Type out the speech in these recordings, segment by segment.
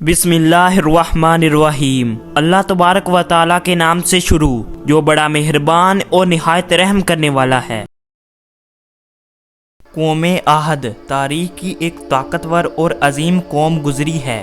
بسم اللہ الرحمن الرحیم۔ اللہ تبارک و تعالیٰ کے نام سے شروع جو بڑا مہربان اور نہایت رحم کرنے والا ہے۔ قوم عہد تاریخ کی ایک طاقتور اور عظیم قوم گزری ہے۔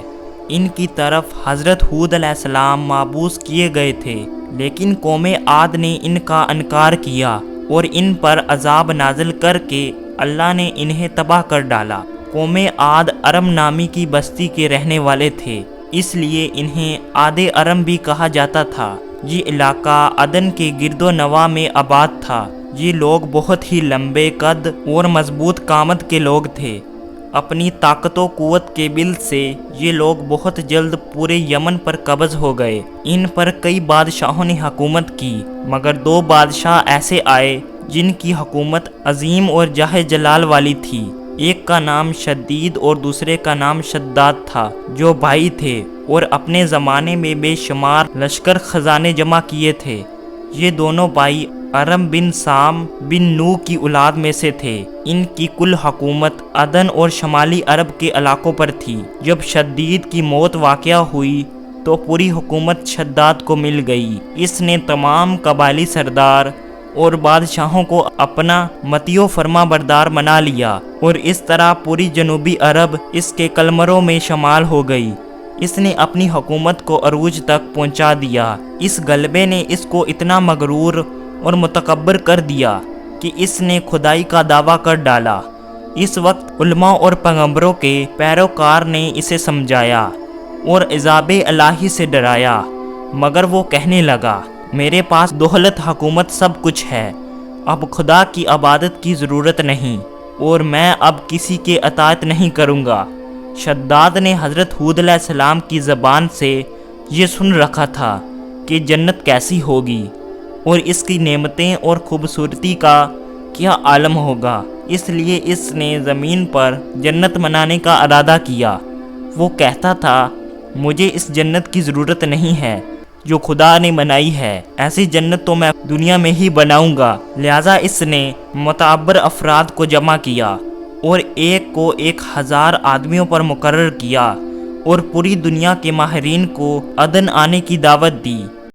ان کی طرف حضرت ہود علیہ السلام مبعوث کیے گئے تھے، لیکن قوم عاد نے ان کا انکار کیا اور ان پر عذاب نازل کر کے اللہ نے انہیں تباہ کر ڈالا۔ قوم عاد ارم نامی کی بستی کے رہنے والے تھے، اس لیے انہیں عاد ارم بھی کہا جاتا تھا۔ یہ علاقہ عدن کے گرد و نواح میں آباد تھا۔ یہ لوگ بہت ہی لمبے قد اور مضبوط قامت کے لوگ تھے۔ اپنی طاقت و قوت کے بل سے یہ لوگ بہت جلد پورے یمن پر قبض ہو گئے۔ ان پر کئی بادشاہوں نے حکومت کی، مگر دو بادشاہ ایسے آئے جن کی حکومت عظیم اور جاہ جلال والی تھی۔ ایک کا نام شدید اور دوسرے کا نام شداد تھا، جو بھائی تھے اور اپنے زمانے میں بے شمار لشکر خزانے جمع کیے تھے۔ یہ دونوں بھائی ارم بن سام بن نو کی اولاد میں سے تھے۔ ان کی کل حکومت عدن اور شمالی عرب کے علاقوں پر تھی۔ جب شدید کی موت واقع ہوئی تو پوری حکومت شداد کو مل گئی۔ اس نے تمام قبائلی سردار اور بادشاہوں کو اپنا مطیع و فرما بردار بنا لیا، اور اس طرح پوری جنوبی عرب اس کے قلمروں میں شمال ہو گئی۔ اس نے اپنی حکومت کو عروج تک پہنچا دیا۔ اس غلبے نے اس کو اتنا مغرور اور متکبر کر دیا کہ اس نے خدائی کا دعویٰ کر ڈالا۔ اس وقت علماء اور پیغمبروں کے پیروکار نے اسے سمجھایا اور عذاب الہی سے ڈرایا، مگر وہ کہنے لگا، میرے پاس دولت، حکومت، سب کچھ ہے، اب خدا کی عبادت کی ضرورت نہیں، اور میں اب کسی کے اطاعت نہیں کروں گا۔ شداد نے حضرت ہود علیہ السلام کی زبان سے یہ سن رکھا تھا کہ جنت کیسی ہوگی اور اس کی نعمتیں اور خوبصورتی کا کیا عالم ہوگا، اس لیے اس نے زمین پر جنت بنانے کا ارادہ کیا۔ وہ کہتا تھا، مجھے اس جنت کی ضرورت نہیں ہے جو خدا نے بنائی ہے، ایسی جنت تو میں دنیا میں ہی بناؤں گا۔ لہٰذا اس نے معتبر افراد کو جمع کیا اور ایک کو 1000 آدمیوں پر مقرر کیا، اور پوری دنیا کے ماہرین کو عدن آنے کی دعوت دی۔